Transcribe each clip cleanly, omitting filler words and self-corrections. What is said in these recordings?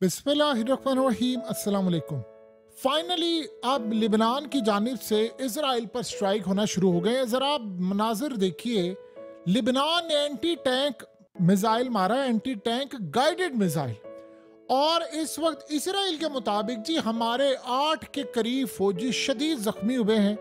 बिस्मिल्लाहिर्रहमानिर्रहीम अस्सलाम वालेकुम। फाइनली अब लिबनान की जानिब से इजराइल पर स्ट्राइक होना शुरू हो गए हैं। ज़रा आप मनाजिर देखिए, लिबनान ने एंटी टैंक मिसाइल मारा है, एंटी टैंक गाइडेड मिसाइल। और इस वक्त इसराइल के मुताबिक जी हमारे 8 के करीब फौजी शदीद जख्मी हुए हैं,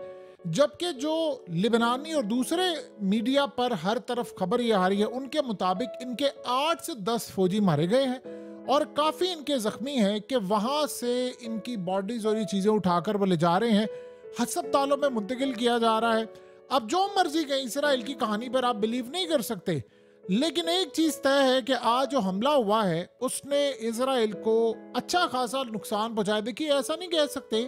जबकि जो लिबनानी और दूसरे मीडिया पर हर तरफ खबर ये आ रही है उनके मुताबिक इनके 8 से 10 फौजी मारे गए हैं और काफ़ी इनके ज़ख्मी हैं कि वहाँ से इनकी बॉडीज़ और ये चीज़ें उठाकर वो ले जा रहे हैं, हस्पतालों में मुंतकिल किया जा रहा है। अब जो मर्जी कहें, इसराइल की कहानी पर आप बिलीव नहीं कर सकते, लेकिन एक चीज़ तय है कि आज जो हमला हुआ है उसने इसराइल को अच्छा खासा नुकसान पहुँचाया। देखिए, ऐसा नहीं कह सकते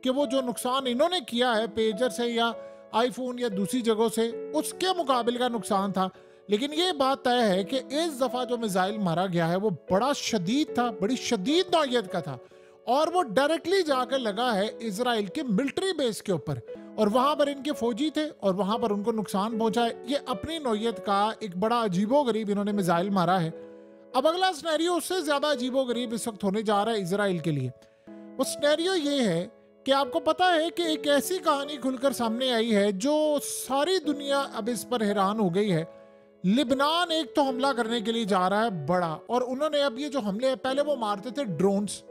कि वो जो नुकसान इन्होंने किया है पेजर से या आईफोन या दूसरी जगहों से उसके मुकाबले का नुकसान था, लेकिन ये बात तय है कि इस दफ़ा जो मिसाइल मारा गया है वो बड़ा शदीद था, बड़ी शदीद नौयत का था और वो डायरेक्टली जाकर लगा है इसराइल के मिलिट्री बेस के ऊपर और वहां पर इनके फौजी थे और वहां पर उनको नुकसान पहुंचा है। ये अपनी नौयत का एक बड़ा अजीबोगरीब इन्होंने मिसाइल मारा है। अब अगला सिनेरियो उससे ज्यादा अजीबोगरीब इस वक्त होने जा रहा है इसराइल के लिए। वो सिनेरियो ये है कि आपको पता है कि एक ऐसी कहानी खुलकर सामने आई है जो सारी दुनिया अब इस पर हैरान हो गई है। लिबनान एक तो हमला करने के लिए जा रहा है बड़ा, और उन्होंने अब ये जो हमले हैं, पहले वो मारते थे ड्रोन्स,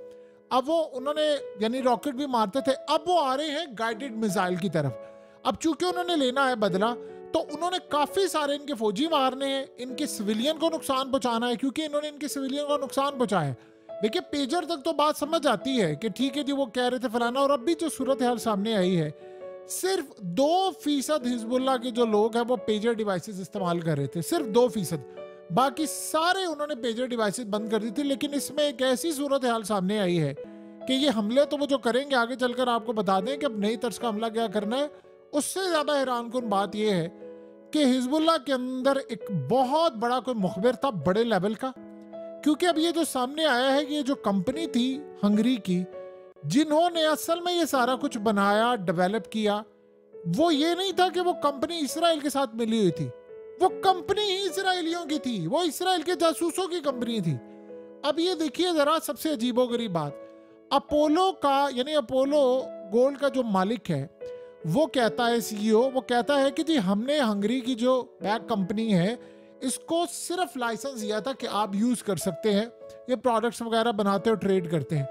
अब वो उन्होंने यानी रॉकेट भी मारते थे, अब वो आ रहे हैं गाइडेड मिसाइल की तरफ। अब चूंकि उन्होंने लेना है बदला तो उन्होंने काफी सारे इनके फौजी मारने हैं, इनके सिविलियन को नुकसान पहुंचाना है क्योंकि इन्होंने इनके सिविलियन को नुकसान पहुंचाया है। देखिए, पेजर तक तो बात समझ आती है कि ठीक है जी वो कह रहे थे फलाना, और अब भी जो सूरत हाल सामने आई है, सिर्फ 2% हिजबुल्लाह के जो लोग हैं वो पेजर डिवाइसेस इस्तेमाल कर रहे थे, सिर्फ 2%। बाकी सारे उन्होंने पेजर डिवाइसेस बंद कर दी थी। लेकिन इसमें एक ऐसी सूरत हाल सामने आई है कि ये हमले तो वो जो करेंगे आगे चलकर आपको बता दें कि अब नई तर्ज का हमला क्या करना है। उससे ज्यादा हैरानकुन बात यह है कि हिजबुल्लाह के अंदर एक बहुत बड़ा कोई मुखबिर था बड़े लेवल का, क्योंकि अब ये जो सामने आया है कि ये जो कंपनी थी हंगरी की जिन्होंने असल में ये सारा कुछ बनाया डेवलप किया, वो ये नहीं था कि वो कंपनी इसराइल के साथ मिली हुई थी, वो कंपनी ही इसराइलियों की थी, वो इसराइल के जासूसों की कंपनी थी। अब ये देखिए जरा सबसे अजीबोगरीब बात, अपोलो का यानी अपोलो गोल्ड का जो मालिक है वो कहता है, सीईओ वो कहता है कि जी हमने हंगरी की जो बैग कंपनी है इसको सिर्फ लाइसेंस दिया था कि आप यूज कर सकते हैं, ये प्रोडक्ट्स वगैरह बनाते और ट्रेड करते हैं।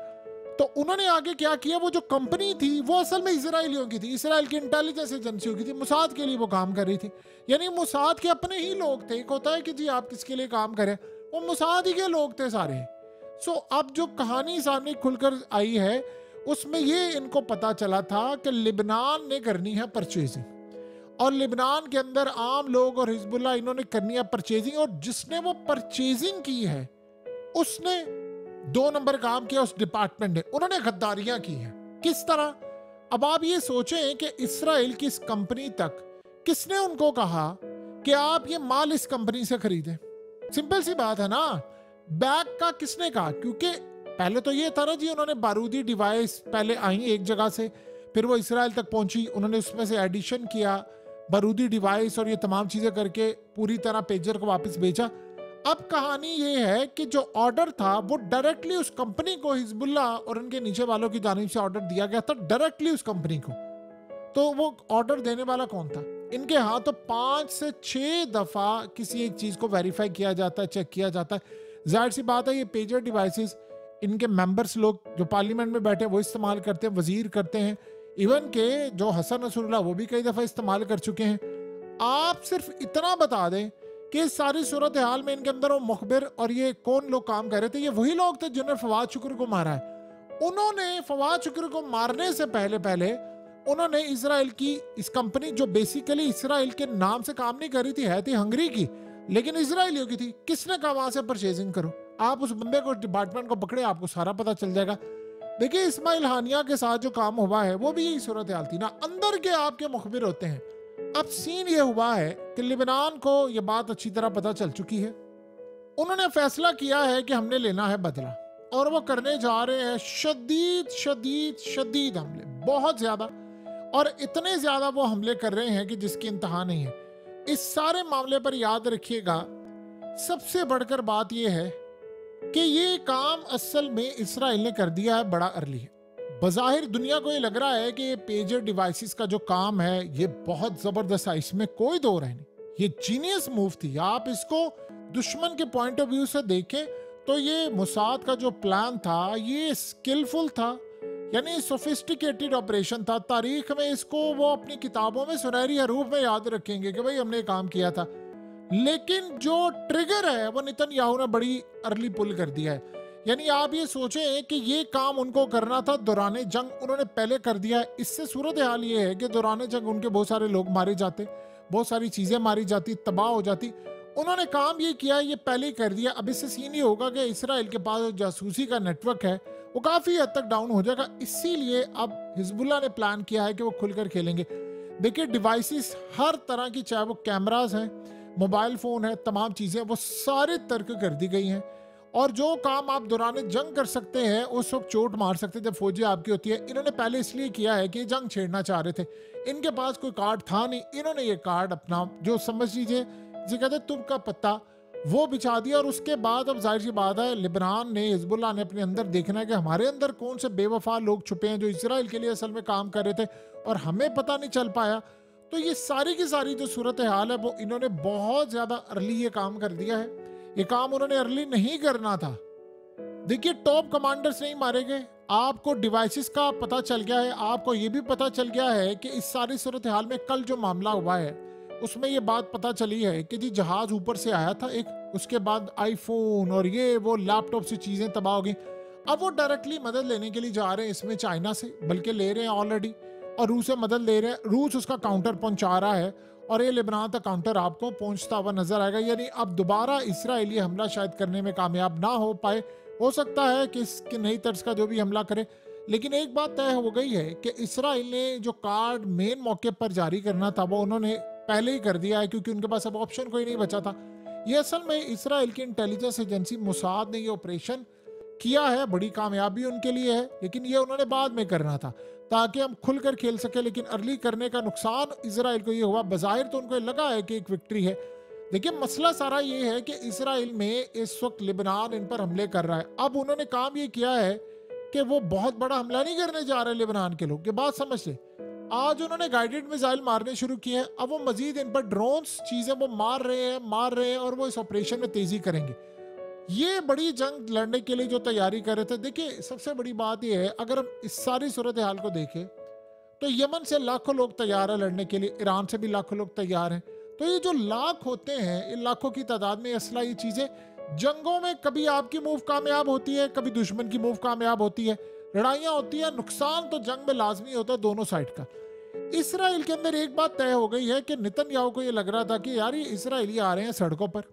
तो उन्होंने आगे क्या किया, वो जो कंपनी थी वो असल में इसराइलियों की थी, इसराइल की इंटेलिजेंस एजेंसियों की थी, मुसाद के लिए वो काम कर रही थी। यानी मुसाद के अपने ही लोग थे। एक होता है कि जी आप किसके लिए काम करें, वो मुसाद ही के लोग थे सारे। सो अब जो कहानी सामने खुलकर आई है उसमें ये इनको पता चला था कि लिबनान ने करनी है परचेजिंग, और लिबनान के अंदर आम लोग और हिजबुल्लाह इन्होंने करनी है परचेजिंग, और जिसने वो परचेजिंग की है उसने 2 नंबर काम किया उस डिपार्टमेंट ने, उन्होंने गद्दारियां की हैं। किस तरह? अब आप ये सोचें कि इसराइल की इस कंपनी तक किसने उनको कहा कि आप ये माल इस कंपनी से खरीदें? सिंपल सी बात है ना, बैग का किसने कहा? क्योंकि पहले तो ये था ना जी, उन्होंने बारूदी डिवाइस पहले आई एक जगह से, फिर वो इसराइल तक पहुंची, उन्होंने उसमें से एडिशन किया बारूदी डिवाइस और ये तमाम चीजें करके पूरी तरह पेजर को वापस बेचा। अब कहानी ये है कि जो ऑर्डर था वो डायरेक्टली उस कंपनी को, हिजबुल्लाह और उनके नीचे वालों की जानिब से ऑर्डर दिया गया था डायरेक्टली उस कंपनी को। तो वो ऑर्डर देने वाला कौन था? इनके हाथ तो 5 से 6 दफा किसी एक चीज को वेरीफाई किया जाता है, चेक किया जाता है। जाहिर सी बात है ये पेजर डिवाइसेस इनके मेंबर्स लोग जो पार्लियामेंट में बैठे वो इस्तेमाल करते हैं, वजीर करते हैं, इवन के जो हसन नसरुल्लाह वो भी कई दफा इस्तेमाल कर चुके हैं। आप सिर्फ इतना बता दें कि इस सारी सूरत हाल में इनके अंदर वो मुखबिर और ये कौन लोग काम कर रहे थे, ये वही लोग थे जिन्होंने फवाद शुक्र को मारा है। उन्होंने फवाद शुक्र को मारने से पहले पहले उन्होंने इसराइल की इस कंपनी, जो बेसिकली इसराइल के नाम से काम नहीं कर रही थी, है थी हंगरी की लेकिन इसराइलियों की थी, किसने कहा वहां से परचेजिंग करो? आप उस बंदे को, डिपार्टमेंट को पकड़े, आपको सारा पता चल जाएगा। देखिए, इस्माइल हानिया के साथ जो काम हुआ है वो भी यही सूरत हाल थी ना, अंदर के आपके मुखबिर होते हैं। अब सीन ये हुआ है कि लिबनान को ये बात अच्छी तरह पता चल चुकी है, उन्होंने फैसला किया है कि हमने लेना है बदला, और वो करने जा रहे हैं शदीद शदीद शदीद हमले, बहुत ज्यादा, और इतने ज्यादा वो हमले कर रहे हैं कि जिसकी इंतहा नहीं है। इस सारे मामले पर याद रखिएगा, सबसे बढ़कर बात यह है कि ये काम असल में इसराइल ने कर दिया है बड़ा अर्ली। बज़ाहिर दुनिया को ये लग रहा है कि ये पेजर डिवाइसेस का जो काम है ये बहुत जबरदस्त है, इसमें कोई दो राय नहीं, ये जीनियस मूव थी। आप इसको दुश्मन के पॉइंट ऑफ व्यू से देखें तो ये मुसाद का जो प्लान था ये स्किलफुल था, यानी सोफिस्टिकेटेड ऑपरेशन था। तारीख में इसको वो अपनी किताबों में सुनहरी हरूफ में याद रखेंगे कि भाई हमने काम किया था। लेकिन जो ट्रिगर है वो नेतन्याहू ने बड़ी अर्ली पुल कर दिया है। यानी आप ये सोचें कि ये काम उनको करना था दौरान जंग, उन्होंने पहले कर दिया है। इससे सूरत हाल ये है कि दौरान जंग उनके बहुत सारे लोग मारे जाते, बहुत सारी चीजें मारी जाती, तबाह हो जाती। उन्होंने काम ये किया, ये पहले ही कर दिया। अब इससे सीन ये होगा कि इसराइल के पास जो जासूसी का नेटवर्क है वो काफी हद तक डाउन हो जाएगा। इसीलिए अब हिजबुल्लाह ने प्लान किया है कि वो खुलकर खेलेंगे। देखिए डिवाइसेस हर तरह की, चाहे वो कैमरास हैं, मोबाइल फोन है, तमाम चीजें वो सारे तर्क कर दी गई हैं। और जो काम आप दौरान जंग कर सकते हैं उस वक्त चोट मार सकते जब फौजी आपकी होती है, इन्होंने पहले इसलिए किया है कि जंग छेड़ना चाह रहे थे। इनके पास कोई कार्ड था नहीं, इन्होंने ये कार्ड अपना जो समझ लीजिए जी कहते तुम का पत्ता वो बिछा दिया। और उसके बाद अब जाहिर सी बात है लिबनान ने, हिजबुल्लाह ने अपने अंदर देखना है कि हमारे अंदर कौन से बेवफा लोग छुपे हैं जो इसराइल के लिए असल में काम कर रहे थे और हमें पता नहीं चल पाया। तो ये सारी की सारी जो सूरत हाल है वो इन्होंने बहुत ज्यादा अर्ली ये काम कर दिया है। ये काम उन्होंने अर्ली नहीं करना था। देखिए टॉप कमांडर्स नहीं मारे गए, आपको डिवाइसेस का पता चल गया है, आपको ये भी पता चल गया है कि इस सारी सूरत हाल में कल जो मामला हुआ है उसमें ये बात पता चली है कि जी जहाज ऊपर से आया था एक, उसके बाद आईफोन और ये वो लैपटॉप से चीजें तबाह हो गई। अब वो डायरेक्टली मदद लेने के लिए जा रहे हैं इसमें चाइना से, बल्कि ले रहे हैं ऑलरेडी, और रूस से मदद ले रहे हैं। रूस उसका काउंटर पहुंचा रहा है और ये लेबनान तक काउंटर आपको पहुंचता हुआ नजर आएगा। यानी अब दोबारा इसराइली हमला शायद करने में कामयाब ना हो पाए, हो सकता है कि इसके नई तर्ज का जो भी हमला करे। लेकिन एक बात तय हो गई है कि इसराइल ने जो कार्ड मेन मौके पर जारी करना था वो उन्होंने पहले ही कर दिया है, क्योंकि उनके पास अब ऑप्शन कोई नहीं बचा था। ये असल में इसराइल की इंटेलिजेंस एजेंसी मोसाद ने ये ऑपरेशन किया है, बड़ी कामयाबी उनके लिए है, लेकिन ये उन्होंने बाद में करना था ताकि हम खुलकर खेल सके। लेकिन अर्ली करने का नुकसान इसराइल को ये हुआ। बज़ाहिर तो उनको लगा है कि एक विक्ट्री है। देखिए मसला सारा ये है कि इसराइल में इस वक्त लिबनान इन पर हमले कर रहा है। अब उन्होंने काम ये किया है कि वो बहुत बड़ा हमला नहीं करने जा रहे लिबनान के लोग, ये बात समझ ले। आज उन्होंने गाइडेड मिसाइल मारने शुरू किए हैं, अब वो मजीद इन पर ड्रोन्स चीजें वो मार रहे हैं और वो इस ऑपरेशन में तेजी करेंगे। ये बड़ी जंग लड़ने के लिए जो तैयारी कर रहे थे। देखिए सबसे बड़ी बात यह है, अगर हम इस सारी सूरत हाल को देखें तो यमन से लाखों लोग तैयार है लड़ने के लिए, ईरान से भी लाखों लोग तैयार हैं। तो ये जो लाख होते हैं, इन लाखों की तादाद में असला, ये चीजें जंगों में कभी आपकी मूव कामयाब होती है, कभी दुश्मन की मूव कामयाब होती है, लड़ाइयां होती है, नुकसान तो जंग में लाजमी होता है दोनों साइड का। इसराइल के अंदर एक बात तय हो गई है कि नेतन्याहू को ये लग रहा था कि यार ये इसराइली आ रहे हैं सड़कों पर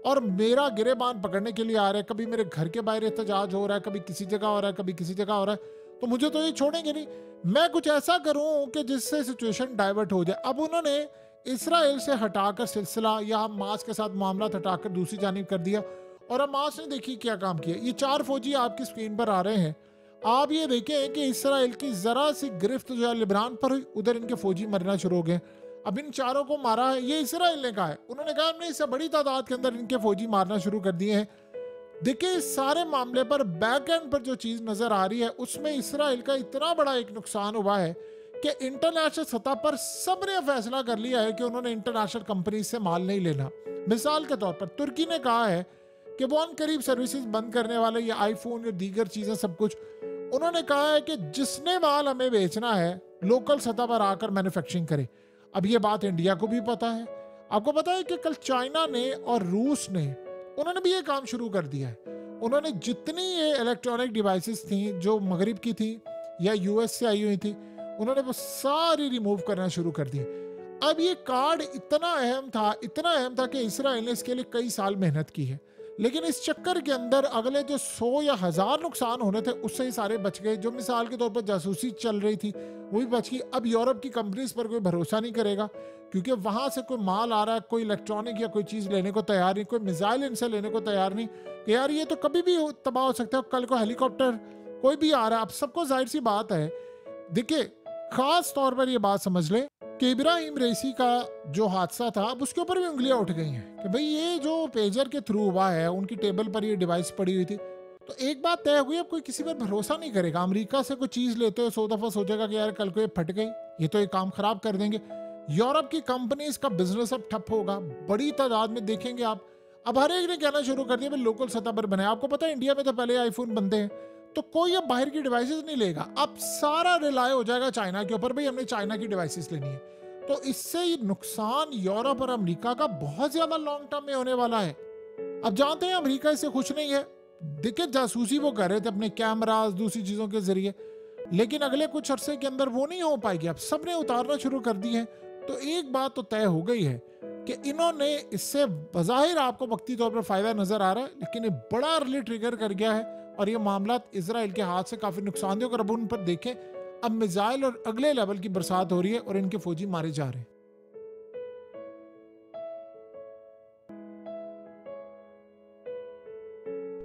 और मेरा गिरेबान पकड़ने के लिए आ रहे हैं, कभी मेरे घर के बाहर एहतजाज हो रहा है, कभी किसी जगह हो रहा है, कभी किसी जगह हो रहा है, तो मुझे तो ये छोड़ेंगे नहीं, मैं कुछ ऐसा करूं कि जिससे सिचुएशन डाइवर्ट हो जाए। अब उन्होंने इसराइल से हटाकर सिलसिला या हमास के साथ मामला हटाकर दूसरी जानिब कर दिया। और हमास ने देखिए क्या काम किया। ये 4 फौजी आपकी स्क्रीन पर आ रहे हैं, आप ये देखें कि इसराइल की जरा सी गिरफ्त जो है लिबनान पर हुई, उधर इनके फौजी मरना शुरू हो गए। अब इन 4 को मारा है, ये इसराइल ने कहा है, उन्होंने कहा हमने इससे बड़ी तादाद के अंदर इनके फौजी मारना शुरू कर दिए हैं। देखिए इस सारे मामले पर बैक एंड पर जो चीज नजर आ रही है उसमें इसराइल का इतना बड़ा एक नुकसान हुआ है कि इंटरनेशनल सतह पर सबने फैसला कर लिया है कि उन्होंने इंटरनेशनल कंपनी से माल नहीं लेना। मिसाल के तौर पर तुर्की ने कहा है कि वो अनकरीब सर्विसेज बंद करने वाले, ये आईफोन या दीगर चीजें सब कुछ, उन्होंने कहा है कि जिसने माल हमें बेचना है लोकल सतह पर आकर मैन्युफैक्चरिंग करे। अब ये बात इंडिया को भी पता है। आपको पता है कि कल चाइना ने और रूस ने, उन्होंने भी ये काम शुरू कर दिया है। उन्होंने जितनी ये इलेक्ट्रॉनिक डिवाइसेस थी जो मगरिब की थी या यूएस से आई हुई थी, उन्होंने वो सारी रिमूव करना शुरू कर दी। अब ये कार्ड इतना अहम था कि इसराइल ने इसके लिए कई साल मेहनत की है, लेकिन इस चक्कर के अंदर अगले जो 100 या 1000 नुकसान होने थे उससे ही सारे बच गए। जो मिसाल के तौर पर जासूसी चल रही थी वो भी बच गई। अब यूरोप की कंपनीज पर कोई भरोसा नहीं करेगा क्योंकि वहां से कोई माल आ रहा है, कोई इलेक्ट्रॉनिक या कोई चीज लेने को तैयार नहीं, कोई मिसाइल इनसे लेने को तैयार नहीं कि यार ये तो कभी भी तबाह हो सकता है, कल को हेलीकॉप्टर कोई भी आ रहा है। अब सबको जाहिर सी बात है, देखिए खास तौर पर ये बात समझ ले कि इब्राहिम रईसी का जो हादसा था अब उसके ऊपर भी उंगलियां उठ गई हैं कि भाई ये जो पेजर के थ्रू हुआ है, उनकी टेबल पर ये डिवाइस पड़ी हुई थी। तो एक बात तय हुई, अब कोई किसी पर भरोसा नहीं करेगा। अमेरिका से कोई चीज लेते हो 100 दफा सोचेगा कि यार कल को ये फट गई, ये तो ये काम खराब कर देंगे। यूरोप की कंपनीज का बिजनेस अब ठप होगा, बड़ी तादाद में देखेंगे आप। अब हर एक ने कहना शुरू कर दिया भाई लोकल सतह पर बने। आपको पता है इंडिया में तो पहले आईफोन बनते हैं, तो कोई अब बाहर की डिवाइसेस नहीं लेगा, अब सारा रिलाय हो जाएगा चाइना के ऊपर, भाई हमने चाइना की डिवाइसेस लेनी है। तो इससे ये नुकसान यूरोप और अमेरिका का बहुत ज्यादा लॉन्ग टर्म में होने वाला है। अब जानते हैं अमेरिका इससे खुश नहीं है। देखिए जासूसी वो कर रहे थे अपने कैमरास दूसरी चीजों के जरिए, लेकिन अगले कुछ अरसे के अंदर वो नहीं हो पाएगी। अब सबने उतारना शुरू कर दी है। तो एक बात तो तय हो गई है कि इन्होंने इससे बज़ाहिर आपको वक्ती तौर पर फायदा नजर आ रहा है, लेकिन ये बड़ा अर्ली ट्रिगर कर गया है और ये मामला इजराइल के हाथ से काफी नुकसानदेह। अगर अब उन पर देखें, अब मिसाइल और अगले लेवल की बरसात हो रही है और इनके फौजी मारे जा रहे हैं।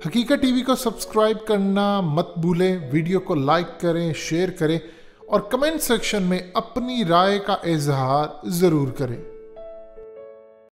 हकीकत टीवी को सब्सक्राइब करना मत भूलें, वीडियो को लाइक करें, शेयर करें और कमेंट सेक्शन में अपनी राय का इजहार जरूर करें।